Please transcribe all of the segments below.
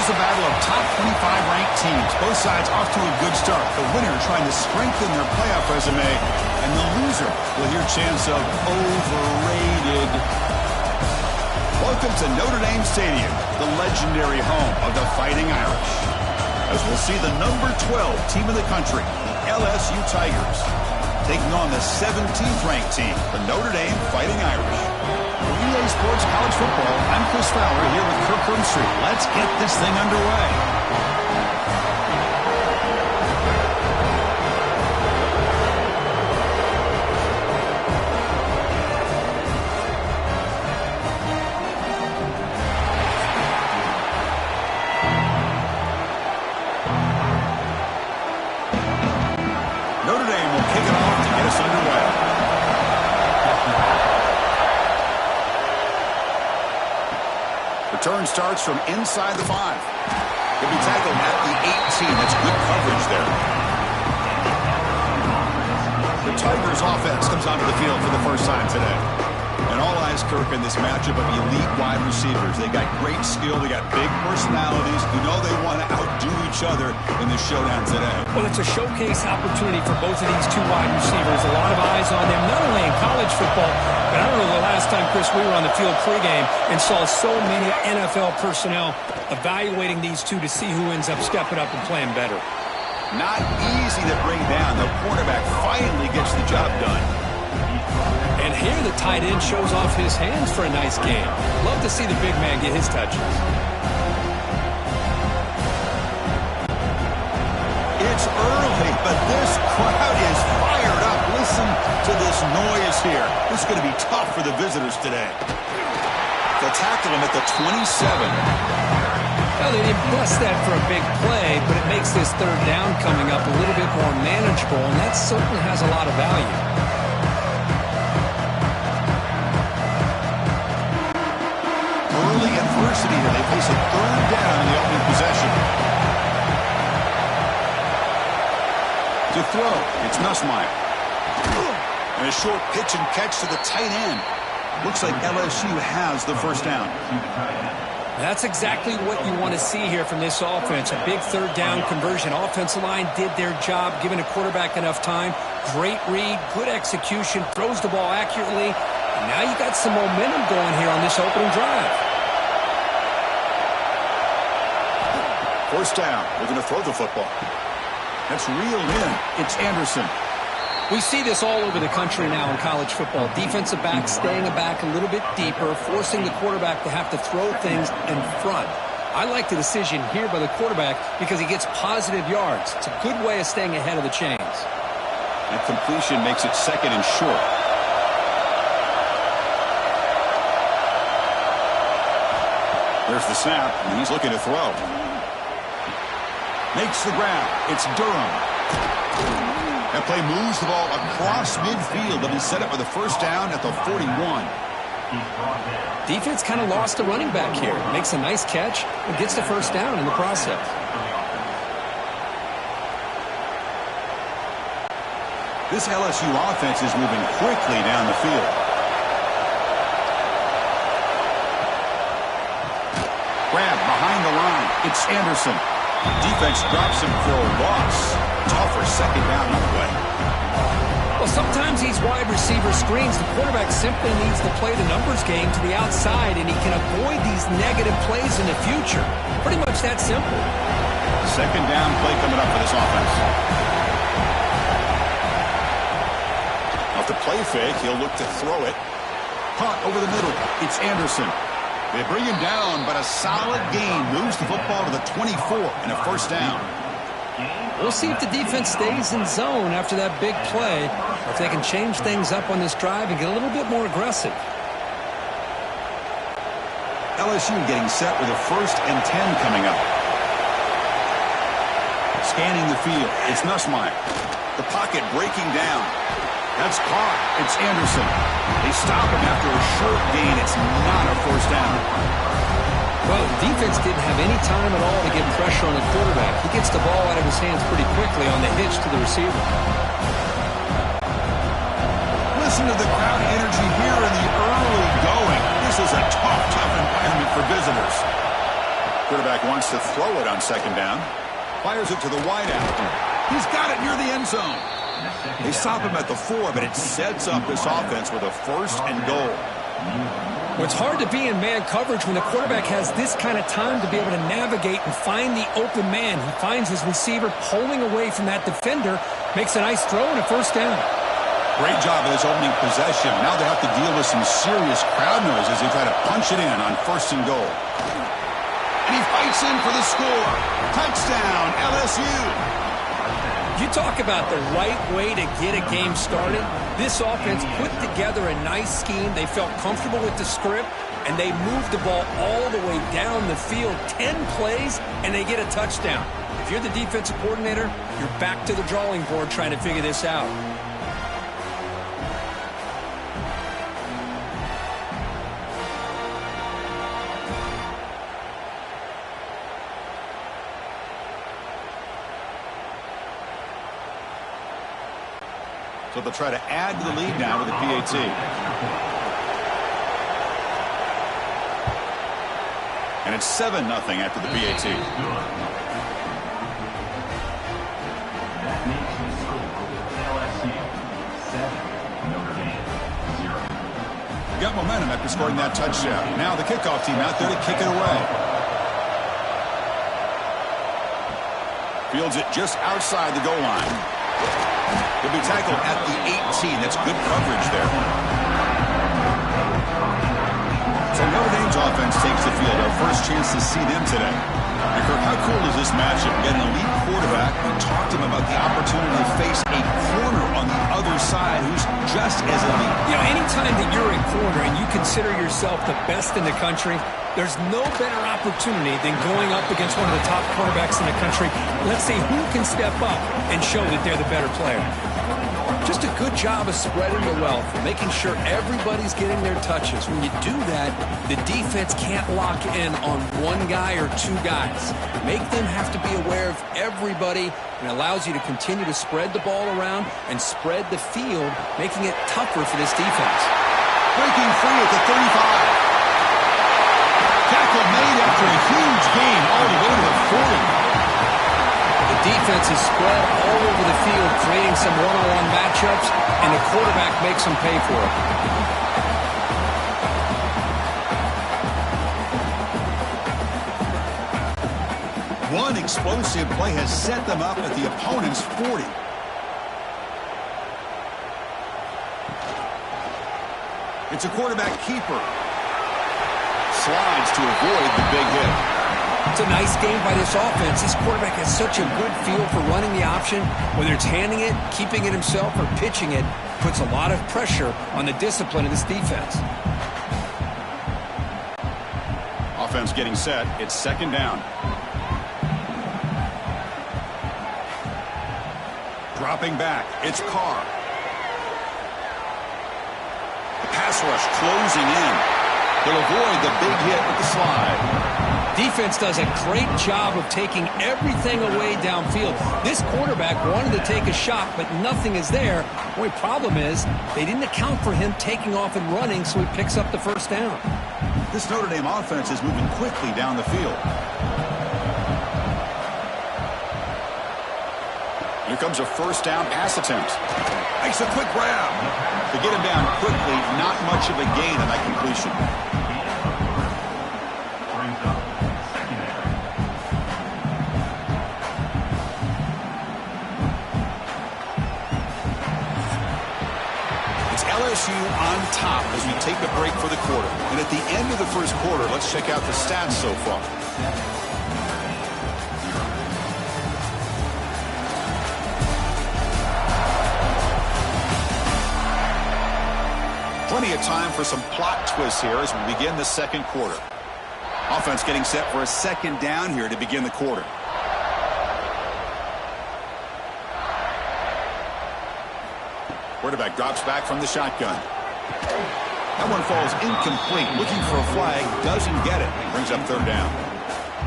is a battle of top 25 ranked teams. Both sides off to a good start. The winner trying to strengthen their playoff resume, and the loser will hear chants of overrated. Welcome to Notre Dame Stadium, the legendary home of the Fighting Irish. As we'll see the number 12 team in the country, the LSU Tigers, taking on the 17th ranked team, the Notre Dame Fighting Irish. EA Sports College Football, I'm Chris Fowler here with Kirk Street. Let's get this thing underway. Notre Dame will kick it off to get us underway. Return starts from inside the 5. He'll be tackled at the 18. That's good coverage there. The Tigers offense comes onto the field for the first time today. And all eyes, Kirk, in this matchup of elite wide receivers. They got great skill. They got big personalities. You know they want to outdo each other in this showdown today. Well, it's a showcase opportunity for both of these two wide receivers. A lot of eyes on them, not only in college football, but I don't know the last time, Chris, we were on the field pregame and saw so many NFL personnel evaluating these two to see who ends up stepping up and playing better. Not easy to bring down. The quarterback finally gets the job done. And here the tight end shows off his hands for a nice game. Love to see the big man get his touches. It's early, but this crowd is fired up. Listen to this noise here. This is going to be tough for the visitors today. They'll tackle him at the 27. Well, they didn't bust that for a big play, but it makes this third down coming up a little bit more manageable, and that certainly has a lot of value. Early adversity here. They face a third down in the opening possession. To throw, it's Nussmeier. And a short pitch and catch to the tight end. Looks like LSU has the first down. That's exactly what you want to see here from this offense. A big third down conversion. Offensive line did their job, giving a quarterback enough time. Great read, good execution, throws the ball accurately. And now you got some momentum going here on this opening drive. First down. They're going to throw the football. That's reeled in. It's Anderson. We see this all over the country now in college football. Defensive backs staying back a little bit deeper, forcing the quarterback to have to throw things in front. I like the decision here by the quarterback because he gets positive yards. It's a good way of staying ahead of the chains. That completion makes it second and short. There's the snap, and he's looking to throw. Makes the grab. It's Durham. That play moves the ball across midfield. They'll be set up with a first down at the 41. Defense kind of lost a running back here. Makes a nice catch and gets the first down in the process. This LSU offense is moving quickly down the field. Grab behind the line. It's Anderson. Defense drops him for a loss. Tougher second down on the way. Well, sometimes these wide receiver screens, the quarterback simply needs to play the numbers game to the outside, and he can avoid these negative plays in the future. Pretty much that simple. Second down play coming up for this offense. Off the play fake, he'll look to throw it. Caught over the middle. It's Anderson. They bring him down, but a solid gain moves the football to the 24 and a first down. We'll see if the defense stays in zone after that big play, or if they can change things up on this drive and get a little bit more aggressive. LSU getting set with a 1st and 10 coming up. Scanning the field, it's Nussmeier. The pocket breaking down. That's caught. It's Anderson. They stop him after a short gain. It's not a first down. Well, the defense didn't have any time at all to get pressure on the quarterback. He gets the ball out of his hands pretty quickly on the hitch to the receiver. Listen to the crowd energy here in the early going. This is a tough environment for visitors. Quarterback wants to throw it on second down. Fires it to the wideout. He's got it near the end zone. They stop him at the 4, but it sets up this offense with a 1st and goal. Well, it's hard to be in man coverage when the quarterback has this kind of time to be able to navigate and find the open man. He finds his receiver pulling away from that defender, makes a nice throw and a 1st down. Great job of his opening possession. Now they have to deal with some serious crowd noise as they try to punch it in on 1st and goal. And he fights in for the score. Touchdown, LSU. You talk about the right way to get a game started. This offense put together a nice scheme. They felt comfortable with the script, and they moved the ball all the way down the field. 10 plays, and they get a touchdown. If you're the defensive coordinator, you're back to the drawing board trying to figure this out. So they'll try to add to the lead now with the PAT. And it's 7-0 after the PAT. Got momentum after scoring that touchdown. Now the kickoff team out there to kick it away. Fields it just outside the goal line. He'll be tackled at the 18. That's good coverage there. So Notre Dame's offense takes the field. Our first chance to see them today. And Kirk, how cool is this matchup? Get an elite quarterback. We talked to him about the opportunity to face a corner on the other side who's just as elite. You know, anytime that you're a corner and you consider yourself the best in the country, there's no better opportunity than going up against one of the top quarterbacks in the country. Let's see who can step up and show that they're the better player. Just a good job of spreading the wealth, making sure everybody's getting their touches. When you do that, the defense can't lock in on one guy or two guys. Make them have to be aware of everybody, and allows you to continue to spread the ball around and spread the field, making it tougher for this defense. Breaking free at the 35. Tackle made after a huge gain all the way to the 40. The defense is spread all over the field, creating some one-on-one matchups, and the quarterback makes them pay for it. One explosive play has set them up at the opponent's 40. It's a quarterback keeper. Slides to avoid the big hit. It's a nice game by this offense. This quarterback has such a good feel for running the option. Whether it's handing it, keeping it himself, or pitching it, puts a lot of pressure on the discipline of this defense. Offense getting set. It's 2nd down. Dropping back. It's Carr. The pass rush closing in. He'll avoid the big hit with the slide. Defense does a great job of taking everything away downfield. This quarterback wanted to take a shot, but nothing is there. The only problem is they didn't account for him taking off and running, so he picks up the 1st down. This Notre Dame offense is moving quickly down the field. Here comes a 1st down pass attempt. Makes a quick grab. To get him down quickly, not much of a gain on that completion. LSU on top as we take a break for the quarter. And at the end of the 1st quarter, let's check out the stats so far. Plenty of time for some plot twists here as we begin the 2nd quarter. Offense getting set for a 2nd down here to begin the quarter. Quarterback drops back from the shotgun. That one falls incomplete. Looking for a flag. Doesn't get it. Brings up 3rd down.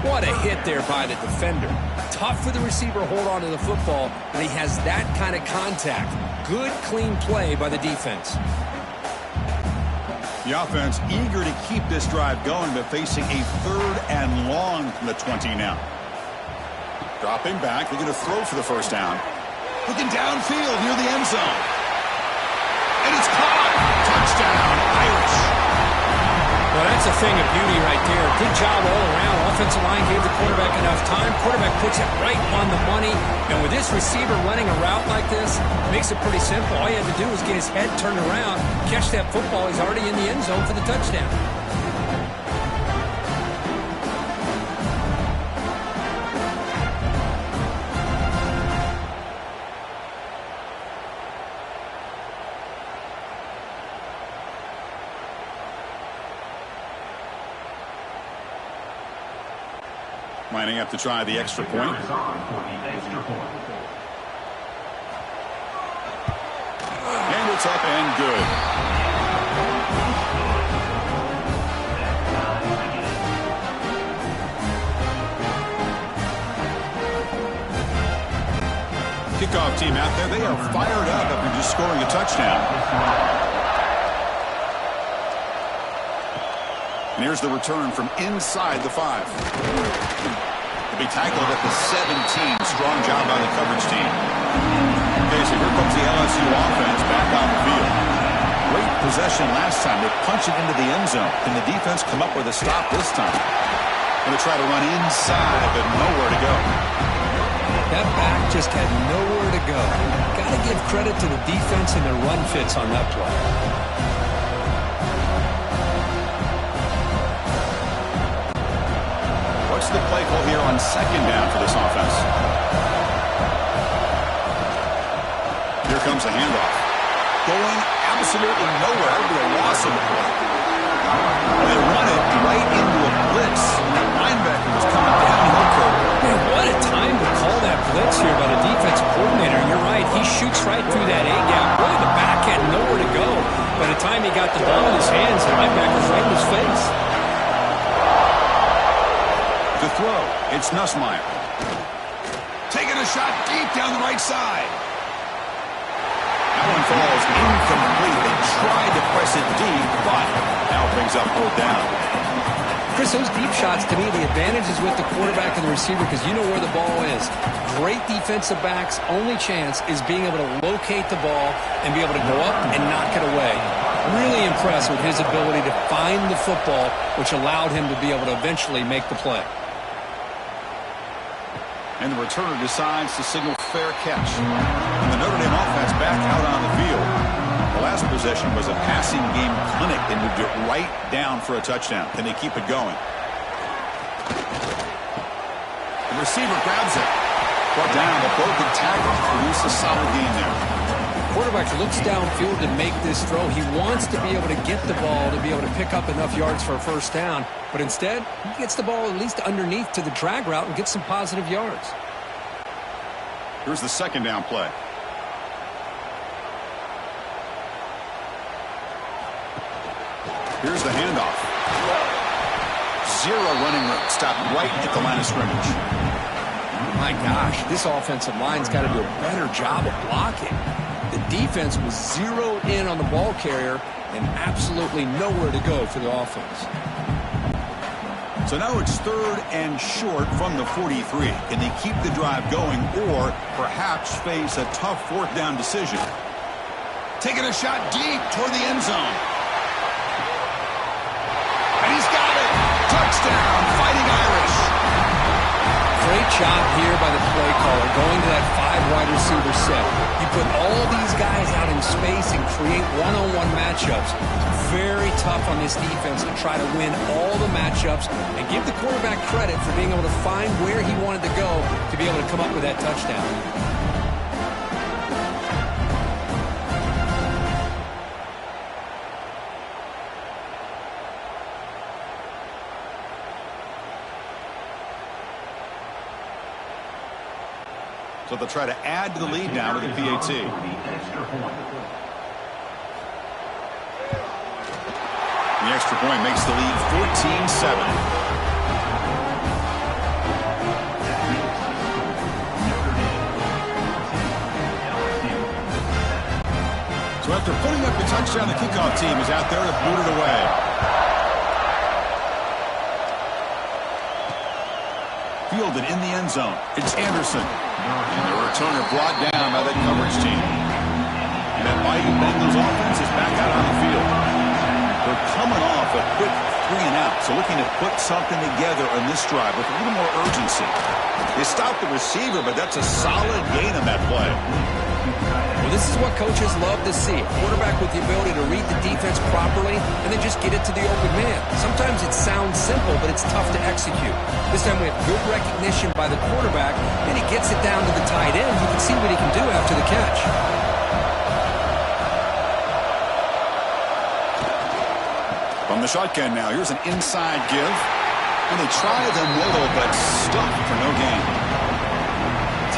What a hit there by the defender. Tough for the receiver to hold on to the football when he has that kind of contact. Good, clean play by the defense. The offense eager to keep this drive going, but facing a 3rd and long from the 20 now. Dropping back, they're going to throw for the first down. Looking downfield near the end zone. And it's caught. Touchdown, Irish. Well, that's a thing of beauty right there. Good job all around. Offensive line gave the quarterback enough time. Quarterback puts it right on the money. And with this receiver running a route like this, it makes it pretty simple. All you had to do was get his head turned around, catch that football. He's already in the end zone for the touchdown. Lining up to try the extra point. And it's up and good. Kickoff team out there, they are fired up after just scoring a touchdown. And here's the return from inside the 5. Be tackled at the 17. Strong job by the coverage team. Okay, so here comes the LSU offense back on the field. Great possession last time. They punch it into the end zone. Can the defense come up with a stop this time? Going to try to run inside, but nowhere to go. That back just had nowhere to go. Got to give credit to the defense and their run fits on that play. What's the play call here on 2nd down for this offense? Here comes the handoff. Going absolutely nowhere. That would be a loss of the play. They run it right into a blitz. That linebacker was coming downhill curve. Man, what a time to call that blitz here by the defensive coordinator. You're right. He shoots right through that A-gap. Really, the back had nowhere to go. By the time he got the ball in his hands, the linebacker's right in his face. To throw, it's Nussmeier. Taking a shot deep down the right side. That one falls incomplete. They tried to press it deep, but now brings up 4th down. Chris, those deep shots, to me, the advantage is with the quarterback and the receiver because you know where the ball is. Great defensive backs, only chance is being able to locate the ball and be able to go up and knock it away. Really impressed with his ability to find the football, which allowed him to be able to eventually make the play. And the returner decides to signal fair catch. And the Notre Dame offense back out on the field. The last possession was a passing game clinic. They moved it right down for a touchdown. Can they keep it going? The receiver grabs it. Brought down, the broken tackle. Produced a solid gain there. Quarterback looks downfield to make this throw. He wants to be able to get the ball to be able to pick up enough yards for a first down. But instead, he gets the ball at least underneath to the drag route and gets some positive yards. Here's the 2nd down play. Here's the handoff. 0 running room. Stopped right at the line of scrimmage. My gosh, this offensive line's got to do a better job of blocking. The defense was zeroed in on the ball carrier and absolutely nowhere to go for the offense. So now it's 3rd and short from the 43. Can they keep the drive going or perhaps face a tough 4th down decision? Taking a shot deep toward the end zone. And he's got it. Touchdown, Fighting Irish. Great job here by the play caller going to that 5 wide receiver set. You put all these guys out in space and create one-on-one matchups. Very tough on this defense to try to win all the matchups and give the quarterback credit for being able to find where he wanted to go to be able to come up with that touchdown. So they'll try to add to the lead now with the PAT. The extra point makes the lead 14-7. So So after putting up the touchdown, the kickoff team is out there to boot it away. Fielded in the end zone. It's Anderson. And the returner brought down by that coverage team. And that mighty Bengals offense is back out on the field. They're coming off a quick 3-and-out, so looking to put something together on this drive with a little more urgency. They stopped the receiver, but that's a solid gain on that play. Well, this is what coaches love to see. A quarterback with the ability to read the defense properly and then just get it to the open man. Sometimes it sounds simple, but it's tough to execute. This time we have good recognition by the quarterback, and he gets it down to the tight end. You can see what he can do after the catch. From the shotgun now, here's an inside give. And they try the middle, but stuffed for no gain.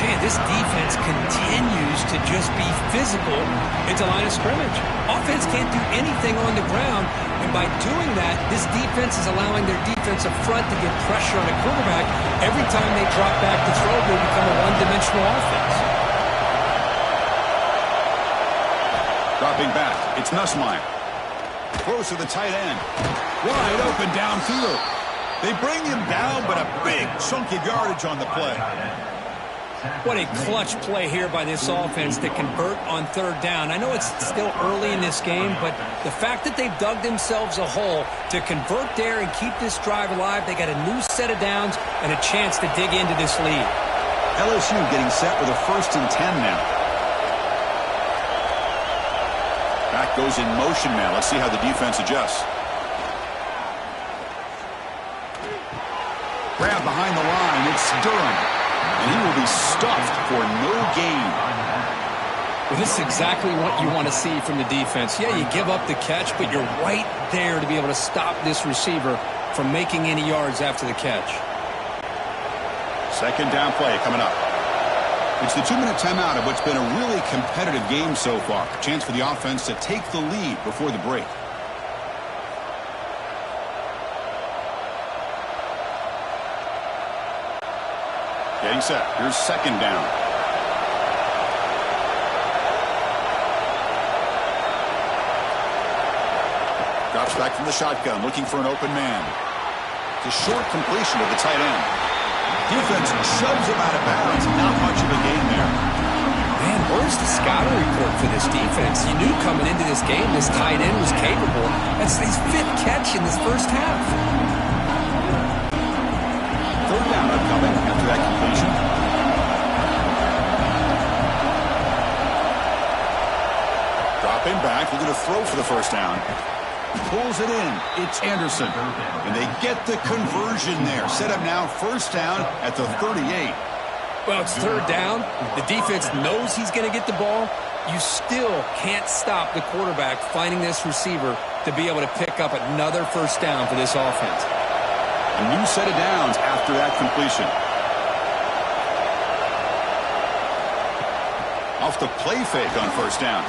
Man, this defense continues to just be physical into line of scrimmage. Offense can't do anything on the ground, and by doing that, this defense is allowing their defensive front to get pressure on a quarterback. Every time they drop back to throw, they become a one-dimensional offense. Dropping back, it's Nussmeier. Throws to the tight end. Wide open downfield. They bring him down, but a big chunk of yardage on the play. What a clutch play here by this offense to convert on third down. I know it's still early in this game, but the fact that they've dug themselves a hole to convert there and keep this drive alive, they got a new set of downs and a chance to dig into this lead. LSU getting set with a 1st and 10 now. Back goes in motion now. Let's see how the defense adjusts. Grab behind the line. It's Durham. And he will be stuffed for no gain. Well, this is exactly what you want to see from the defense. Yeah, you give up the catch, but you're right there to be able to stop this receiver from making any yards after the catch. 2nd down play coming up. It's the 2-minute timeout of what's been a really competitive game so far. Chance for the offense to take the lead before the break. Getting set. Here's 2nd down. Drops back from the shotgun, looking for an open man. It's a short completion to the tight end. Defense shoves him out of bounds. Not much of a gain there. Man, where's the scouting report for this defense? You knew coming into this game this tight end was capable. That's his 5th catch in this first half. 3rd down upcoming after that completion. Dropping back, looking to throw for the 1st down. Pulls it in. It's Anderson. And they get the conversion there. Set up now 1st down at the 38. Well, it's 3rd down. The defense knows he's going to get the ball. You still can't stop the quarterback finding this receiver to be able to pick up another 1st down for this offense. A new set of downs after that completion. Off the play fake on 1st down.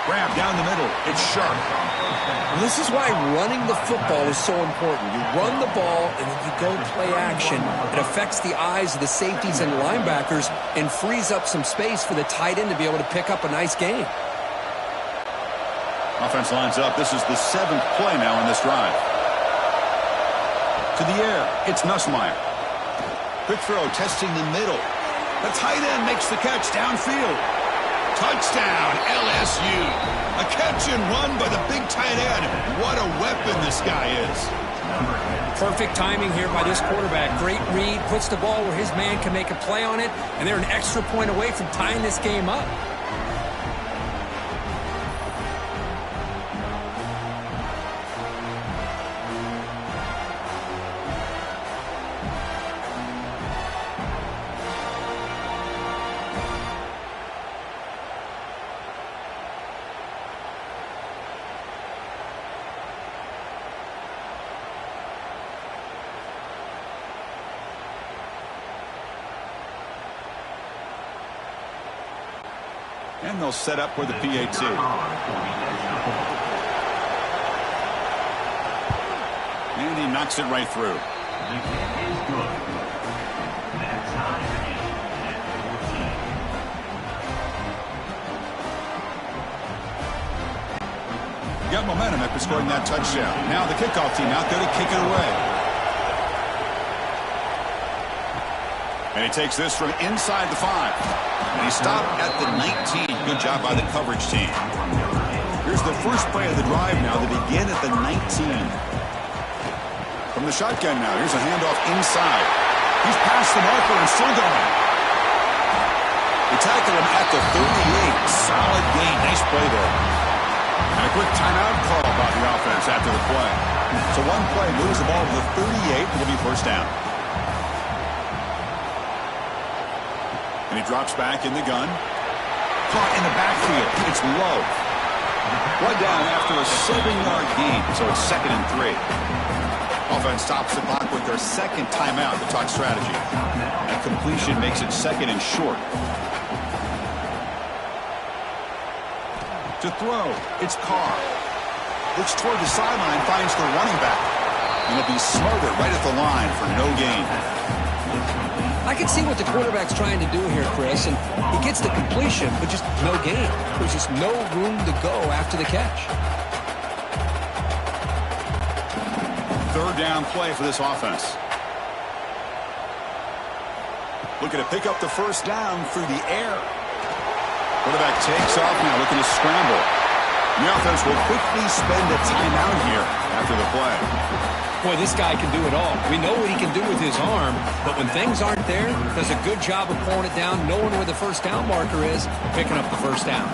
Grab down the middle. It's Sharp. Well, this is why running the football is so important. You run the ball and then you go play action. It affects the eyes of the safeties and linebackers and frees up some space for the tight end to be able to pick up a nice gain. Offense lines up. This is the 7th play now in this drive. To the air, it's Nussmeier. Quick throw, testing the middle. The tight end makes the catch downfield. Touchdown, LSU. A catch and run by the big tight end. What a weapon this guy is. Perfect timing here by this quarterback. Great read, puts the ball where his man can make a play on it, and they're an extra point away from tying this game up. And they'll set up for the PAT. And he knocks it right through. Got momentum after scoring that touchdown. Now the kickoff team out there to kick it away. And he takes this from inside the 5. And he stopped at the 19. Good job by the coverage team. Here's the first play of the drive now. They begin at the 19. From the shotgun now, here's a handoff inside. He's past the marker and still going. They tackle him at the 38. Solid gain. Nice play there. And a quick timeout call by the offense after the play. So one play moves the ball to the 38. It'll be first down. And he drops back in the gun. Caught in the backfield. It's low. One down after a 7-yard gain. So it's 2nd and 3. Offense stops the clock with their second timeout to talk strategy. And completion makes it 2nd and short. To throw, it's Carr. Looks toward the sideline, finds the running back. And it'll be smothered right at the line for no gain. I can see what the quarterback's trying to do here, Chris, and he gets the completion, but just no gain. There's just no room to go after the catch. Third down play for this offense. Looking to pick up the first down through the air. Quarterback takes off now, looking to scramble. The offense will quickly spend a timeout here after the play. Boy, this guy can do it all. We know what he can do with his arm, but when things aren't there, does a good job of pulling it down, knowing where the first down marker is, picking up the first down.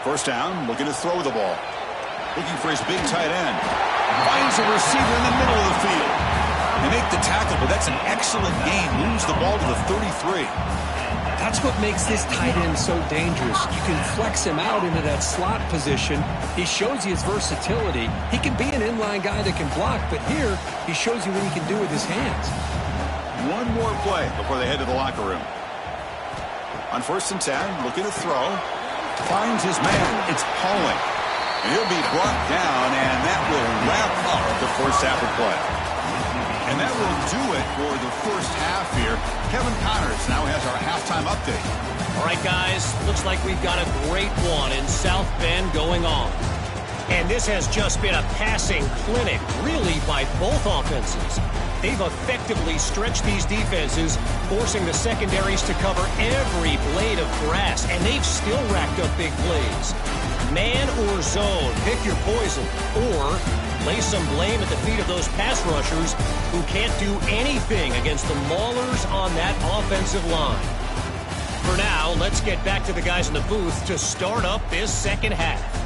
First down, looking to throw the ball. Looking for his big tight end. Finds a receiver in the middle of the field. They make the tackle, but that's an excellent gain. Moves the ball to the 33. That's what makes this tight end so dangerous. You can flex him out into that slot position. He shows you his versatility. He can be an inline guy that can block, but here he shows you what he can do with his hands. One more play before they head to the locker room. On 1st and 10, looking to throw. Finds his man. It's Pauling. And he'll be brought down, and that will wrap up the first half of play. And that will do it for the first half here. Kevin Connors now has our halftime update. All right, guys, looks like we've got a great one in South Bend going on. And this has just been a passing clinic, really, by both offenses. They've effectively stretched these defenses, forcing the secondaries to cover every blade of grass, and they've still racked up big plays. Man or zone, pick your poison, or lay some blame at the feet of those pass rushers who can't do anything against the maulers on that offensive line. For now, let's get back to the guys in the booth to start up this second half.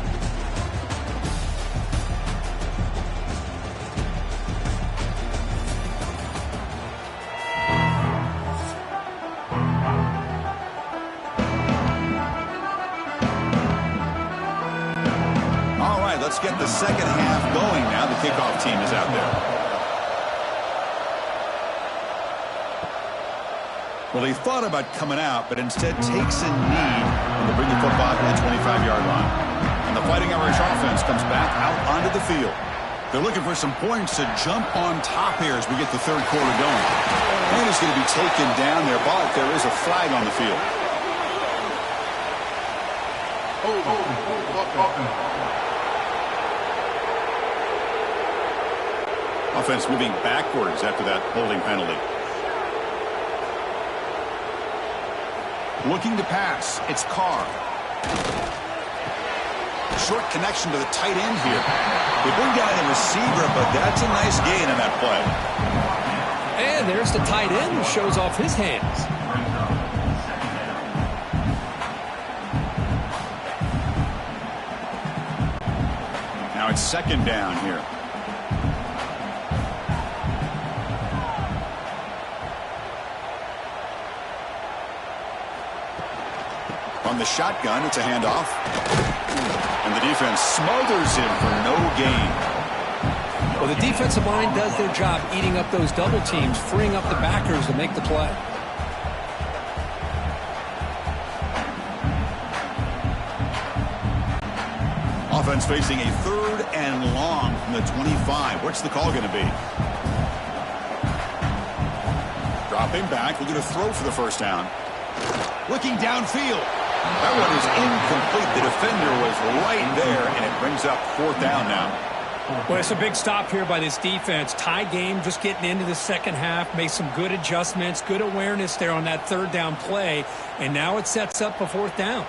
Let's get the second half going now. The kickoff team is out there. Well, he thought about coming out, but instead takes a knee to bring the football to the 25-yard line. And the Fighting Irish offense comes back out onto the field. They're looking for some points to jump on top here as we get the third quarter going. And he's going to be taken down there, but there is a flag on the field. Offense moving backwards after that holding penalty. Looking to pass. It's Carr. Short connection to the tight end here. They bring down the receiver, but that's a nice gain on that play. And there's the tight end who shows off his hands. Now it's second down here. From the shotgun, it's a handoff. And the defense smothers him for no gain. Well, the defensive line does their job eating up those double teams, freeing up the backers to make the play. Offense facing a 3rd and long from the 25. What's the call going to be? Dropping back, looking to throw for the first down. Looking downfield. That one is incomplete. The defender was right there, and it brings up 4th down now. Well, it's a big stop here by this defense. Tie game, just getting into the second half. Made some good adjustments, good awareness there on that 3rd down play. And now it sets up a 4th down.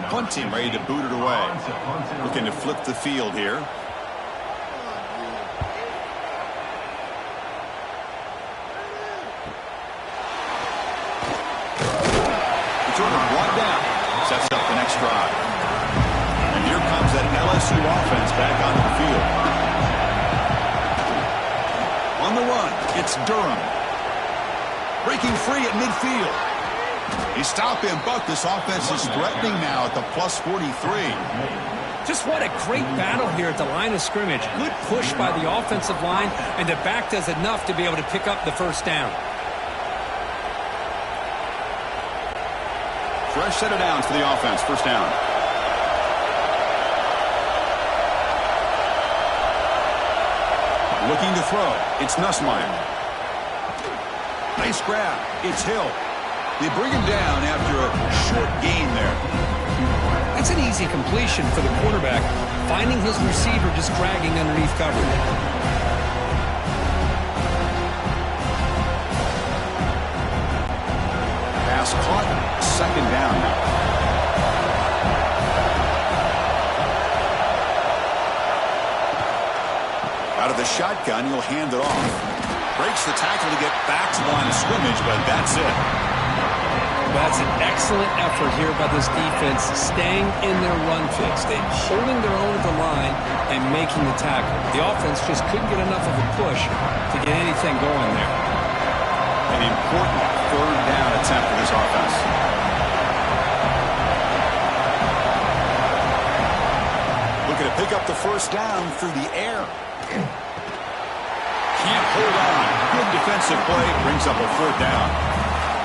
Punt team ready to boot it away. Looking to flip the field here. It's sort of brought down. Sets up the next drive. And here comes that LSU offense back onto the field. On the run, it's Durham. Breaking free at midfield. He stopped him, but this offense is threatening now at the plus 43. Just what a great battle here at the line of scrimmage. Good push by the offensive line, and the back does enough to be able to pick up the 1st down. Fresh set of downs for the offense. 1st down. Looking to throw. It's Nussmeier. Nice grab. It's Hill. They bring him down after a short gain there. That's an easy completion for the quarterback, finding his receiver just dragging underneath coverage. Pass caught. 2nd down now. Out of the shotgun, he'll hand it off. Breaks the tackle to get back to the line of scrimmage, but that's it. That's an excellent effort here by this defense, staying in their run fix. They're holding their own at the line and making the tackle. The offense just couldn't get enough of a push to get anything going there. An important 3rd down attempt for this offense. Looking to pick up the 1st down through the air. Can't hold on. Good defensive play. Brings up a 4th down.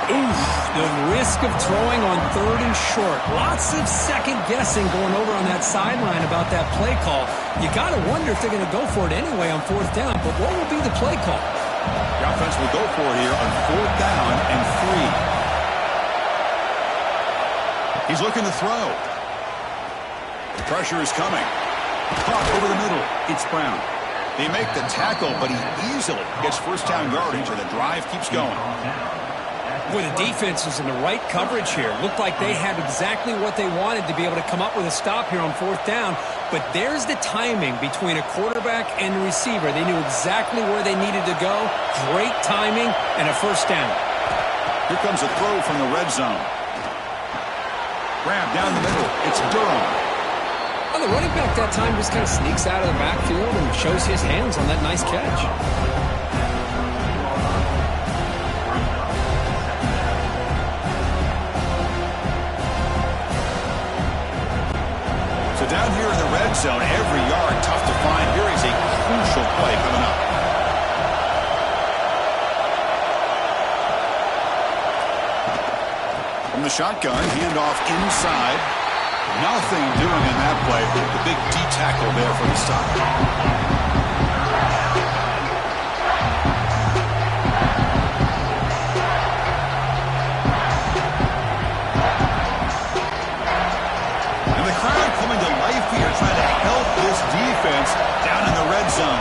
Oof, the risk of throwing on 3rd and short. Lots of second guessing going over on that sideline about that play call. You got to wonder if they're going to go for it anyway on 4th down, but what will be the play call? The offense will go for it here on 4th down and 3. He's looking to throw. The pressure is coming. Caught over the middle. It's Brown. They make the tackle, but he easily gets 1st down yardage, and the drive keeps going. Boy, the defense is in the right coverage here. Looked like they had exactly what they wanted to be able to come up with a stop here on 4th down. But there's the timing between a quarterback and the receiver. They knew exactly where they needed to go. Great timing and a 1st down. Here comes a throw from the red zone. Grab down the middle. It's Durham. Well, the running back that time just kind of sneaks out of the backfield and shows his hands on that nice catch. Down here in the red zone, every yard tough to find. Here is a crucial play coming up. From the shotgun, handoff inside. Nothing doing in that play. The big D-tackle there for the stop. Trying to help this defense down in the red zone.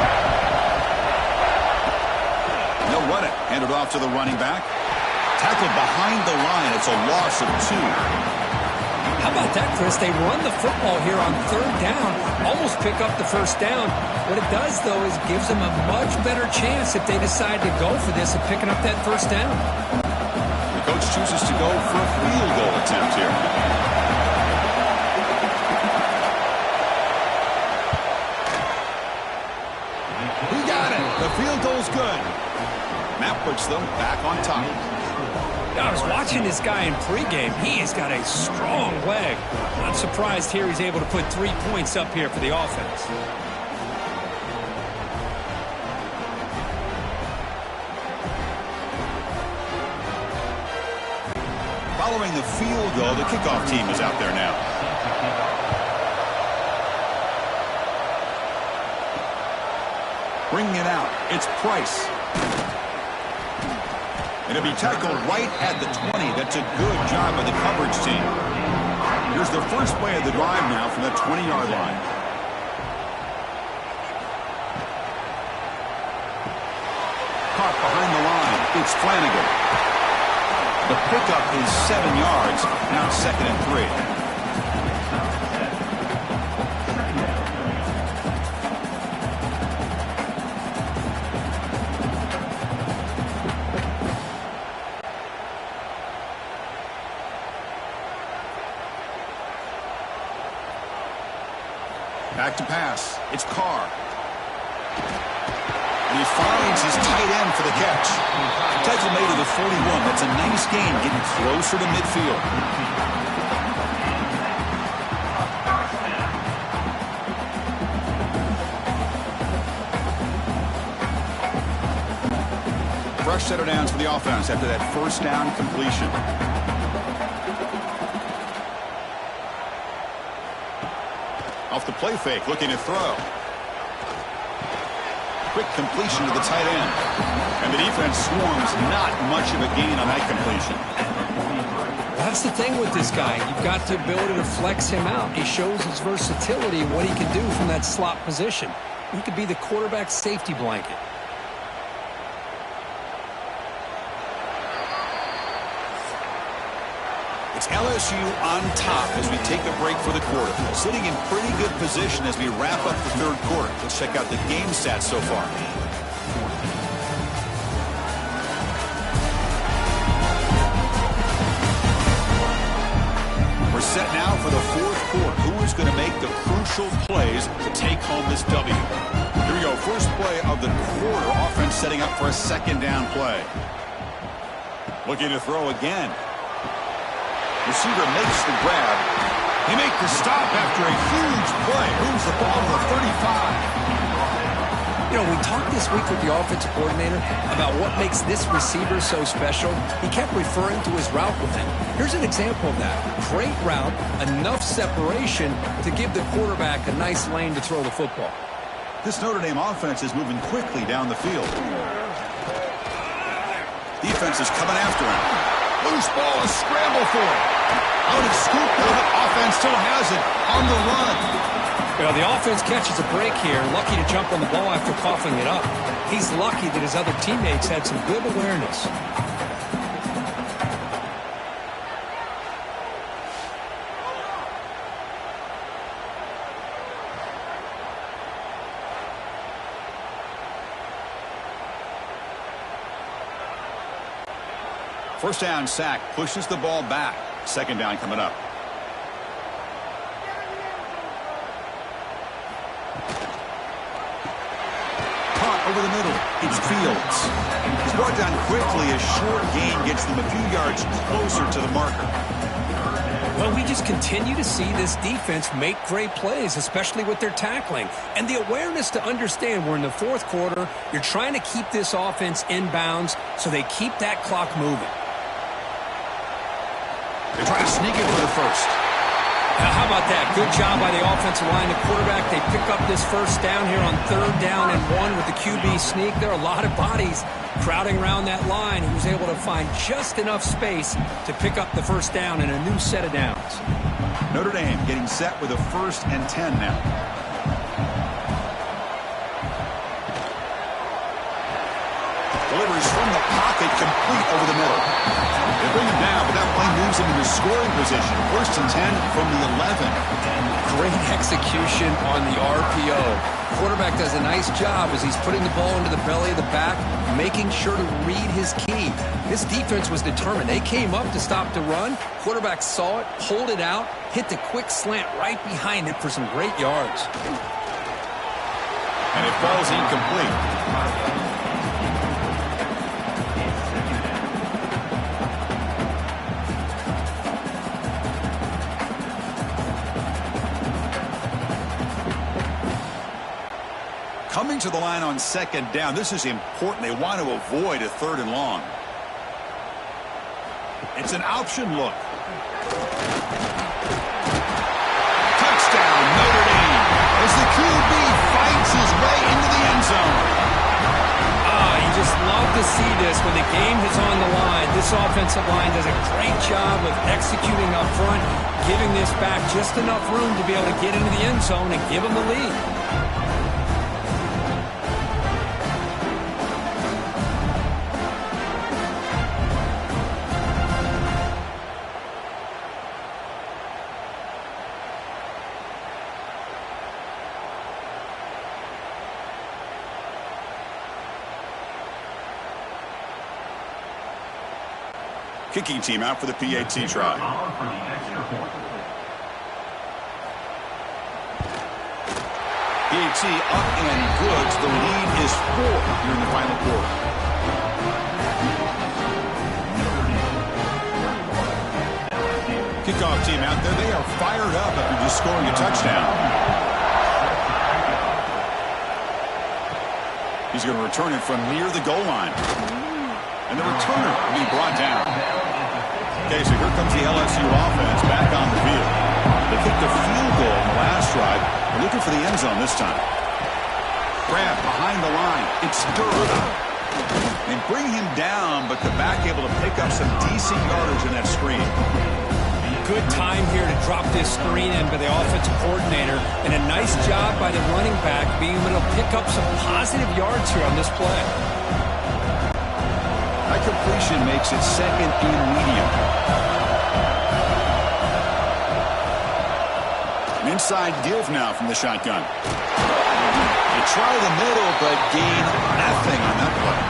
They'll run it. Hand it off to the running back. Tackled behind the line. It's a loss of 2. How about that, Chris? They run the football here on 3rd down, almost pick up the 1st down. What it does, though, is gives them a much better chance if they decide to go for this of picking up that 1st down. The coach chooses to go for a field goal attempt here. The field goal's good. That puts them back on top. I was watching this guy in pregame. He has got a strong leg. Not surprised here he's able to put 3 points up here for the offense. Following the field goal, the kickoff team is out there now. Bringing it out, it's Price. And it'll be tackled right at the 20. That's a good job by the coverage team. Here's the first play of the drive now from the 20-yard line. Caught behind the line. It's Flanagan. The pickup is 7 yards. Now it's 2nd and 3. Back to pass. It's Carr. And he finds his tight end for the catch. Takes him to the 41. That's a nice gain, getting closer to midfield. Fresh set of downs for the offense after that first down completion. Off the play fake, looking to throw. Quick completion to the tight end. And the defense swarms, not much of a gain on that completion. That's the thing with this guy. You've got the ability to flex him out. He shows his versatility and what he can do from that slot position. He could be the quarterback's safety blanket. It's LSU on top as we take a break for the quarter. Sitting in pretty good position as we wrap up the third quarter. Let's check out the game stats so far. We're set now for the fourth quarter. Who is going to make the crucial plays to take home this W? Here we go. First play of the quarter. Offense setting up for a second down play. Looking to throw again. Receiver makes the grab. They make the stop after a huge play. Moves the ball to the 35. You know, we talked this week with the offensive coordinator about what makes this receiver so special. He kept referring to his route with him. Here's an example of that. Great route, enough separation to give the quarterback a nice lane to throw the football. This Notre Dame offense is moving quickly down the field. Defense is coming after him. Loose ball, a scramble for it. Out and scooped up. Offense still has it on the run. Well, the offense catches a break here. Lucky to jump on the ball after coughing it up. He's lucky that his other teammates had some good awareness. First down sack, pushes the ball back. Second down coming up. Caught over the middle. It's Fields. He's brought down quickly. A short gain gets them a few yards closer to the marker. Well, we just continue to see this defense make great plays, especially with their tackling. And the awareness to understand we're in the fourth quarter. You're trying to keep this offense in bounds so they keep that clock moving. They try to sneak it for the first. Now, how about that? Good job by the offensive line. The quarterback, they pick up this first down here on 3rd down and 1 with the QB sneak. There are a lot of bodies crowding around that line. He was able to find just enough space to pick up the first down and a new set of downs. Notre Dame getting set with a 1st and 10 now. Delivers from the pocket, complete over the middle. They bring him down, but that play moves him into scoring position. 1st and 10 from the 11. Great execution on the RPO. Quarterback does a nice job as he's putting the ball into the belly of the back, making sure to read his key. This defense was determined. They came up to stop the run. Quarterback saw it, pulled it out, hit the quick slant right behind it for some great yards. And it falls incomplete. Coming to the line on 2nd down. This is important. They want to avoid a 3rd and long. It's an option look. Touchdown, Notre Dame, as the QB fights his way into the end zone. You just love to see this when the game is on the line. This offensive line does a great job of executing up front, giving this back just enough room to be able to get into the end zone and give them the lead. Kicking team out for the PAT try. PAT up and good. The lead is 4 here in the final quarter. Kickoff team out there. They are fired up after just scoring a touchdown. He's going to return it from near the goal line. And the returner will be brought down. Okay, so here comes the LSU offense back on the field. They kicked a field goal in the last drive. They're looking for the end zone this time. Grab behind the line. It's Notre. They bring him down, but the back able to pick up some decent yardage in that screen. Good time here to drop this screen in by the offensive coordinator, and a nice job by the running back being able to pick up some positive yards here on this play. That completion makes it second and medium. An inside give now from the shotgun. They try the middle, but gain nothing on that play.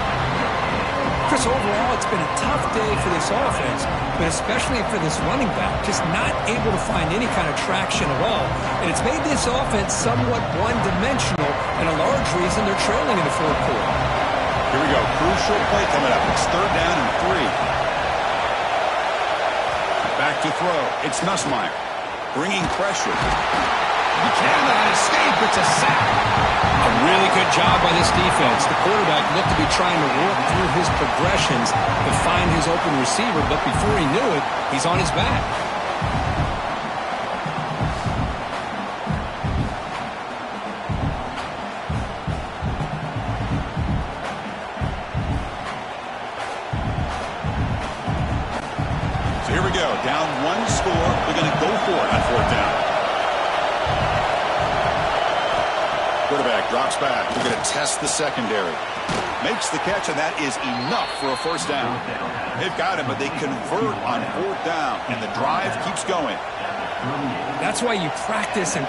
Chris, overall, it's been a tough day for this offense, but especially for this running back, just not able to find any kind of traction at all. And it's made this offense somewhat one-dimensional, and a large reason they're trailing in the fourth quarter. Here we go. Crucial play coming up. It's 3rd down and 3. Back to throw. It's Nussmeier. Bringing pressure. He cannot escape. It's a sack. A really good job by this defense. The quarterback looked to be trying to work through his progressions to find his open receiver, but before he knew it, he's on his back. Here we go. Down 1 score. They're going to go for it on 4th down. Quarterback drops back. They're going to test the secondary. Makes the catch, and that is enough for a 1st down. They've got him, but they convert on 4th down, and the drive keeps going. That's why you practice and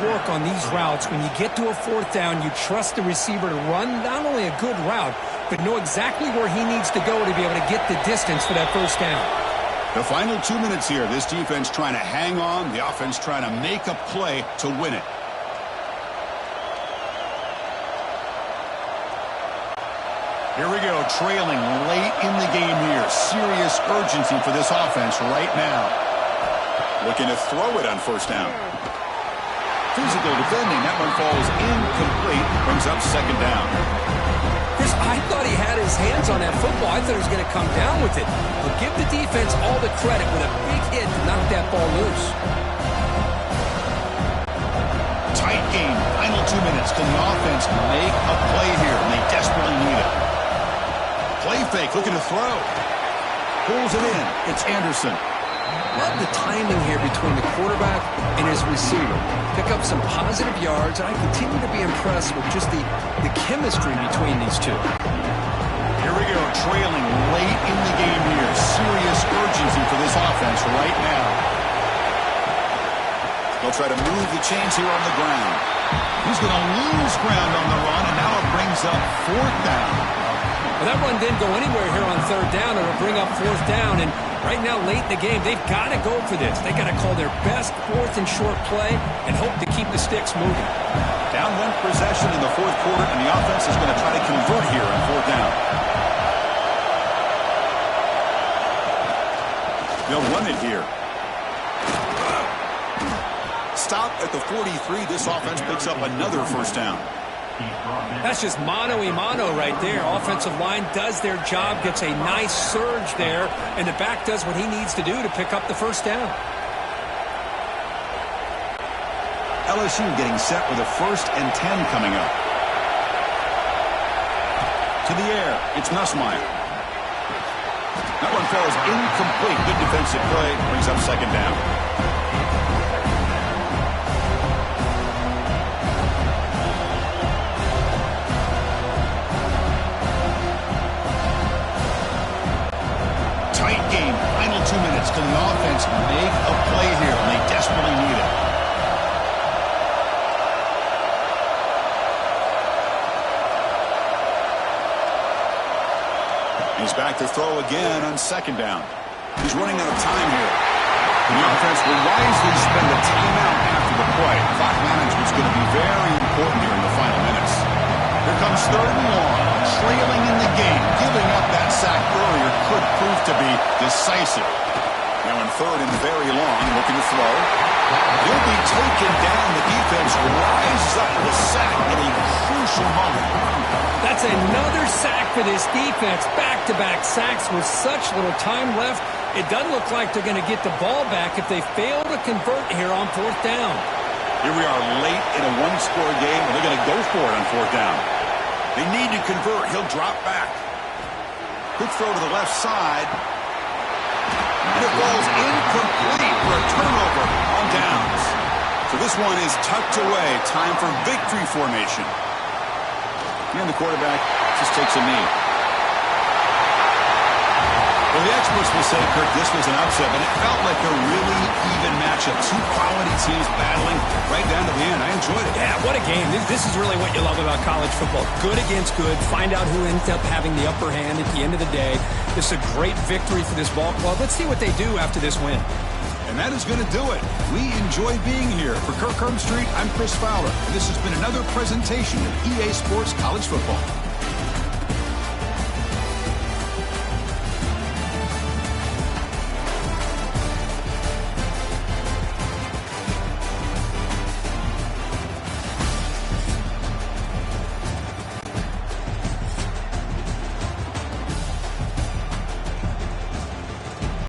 work on these routes. When you get to a 4th down, you trust the receiver to run not only a good route, but know exactly where he needs to go to be able to get the distance for that 1st down. The final 2 minutes here. This defense trying to hang on. The offense trying to make a play to win it. Here we go. Trailing late in the game here. Serious urgency for this offense right now. Looking to throw it on 1st down. Physical defending. That one falls incomplete. Brings up 2nd down. Chris, I thought he had his hands on that football. I thought he was going to come down with it. But give the defense all the credit with a big hit to knock that ball loose. Tight game. Final 2 minutes. Can the offense make a play here? And they desperately need it. Play fake. Looking to throw. Pulls it in. It's Anderson. Love the timing here between the quarterback and his receiver. Pick up some positive yards, and I continue to be impressed with just the chemistry between these two. Here we go, trailing late in the game here. Serious urgency for this offense right now. They'll try to move the chains here on the ground. He's going to lose ground on the run, and now it brings up 4th down. Well, that run didn't go anywhere here on 3rd down. It'll bring up 4th down, and right now, late in the game, they've got to go for this. They've got to call their best 4th and short play and hope to keep the sticks moving. Down 1 possession in the 4th quarter, and the offense is going to try to convert here on 4th down. They'll run it here. Stop at the 43. This offense picks up another 1st down. That's just mano-a-mano right there. Offensive line does their job, gets a nice surge there, and the back does what he needs to do to pick up the 1st down. LSU getting set with a 1st and 10 coming up. To the air. It's Nussmeier. That one falls incomplete. Good defensive play. Brings up second down. Tight game. Final 2 minutes. Can the offense make a play here? And they desperately need it. He's back to throw again on second down. He's running out of time here. And the offense will wisely spend a timeout after the play. Clock management is going to be very important here in the final minutes. Here comes third and long, trailing in the game. Giving up that sack earlier could prove to be decisive. Now in third and very long, looking to throw. He'll be taken down. The defense rises up with a sack at a crucial moment. That's another sack for this defense. Back-to-back sacks with such little time left. It doesn't look like they're going to get the ball back if they fail to convert here on fourth down. Here we are late in a one-score game, and they're going to go for it on fourth down. They need to convert. He'll drop back. Quick throw to the left side. And it falls incomplete for a turnover on downs. So this one is tucked away. Time for victory formation. And the quarterback just takes a knee. Well, the experts will say, Kirk, this was an upset, but it felt like a really even matchup. Two quality teams battling right down to the end. I enjoyed it. Yeah, what a game. This is really what you love about college football. Good against good. Find out who ends up having the upper hand at the end of the day. This is a great victory for this ball club. Let's see what they do after this win. And that is going to do it. We enjoy being here. For Kirk Street, I'm Chris Fowler. And this has been another presentation of EA Sports College Football.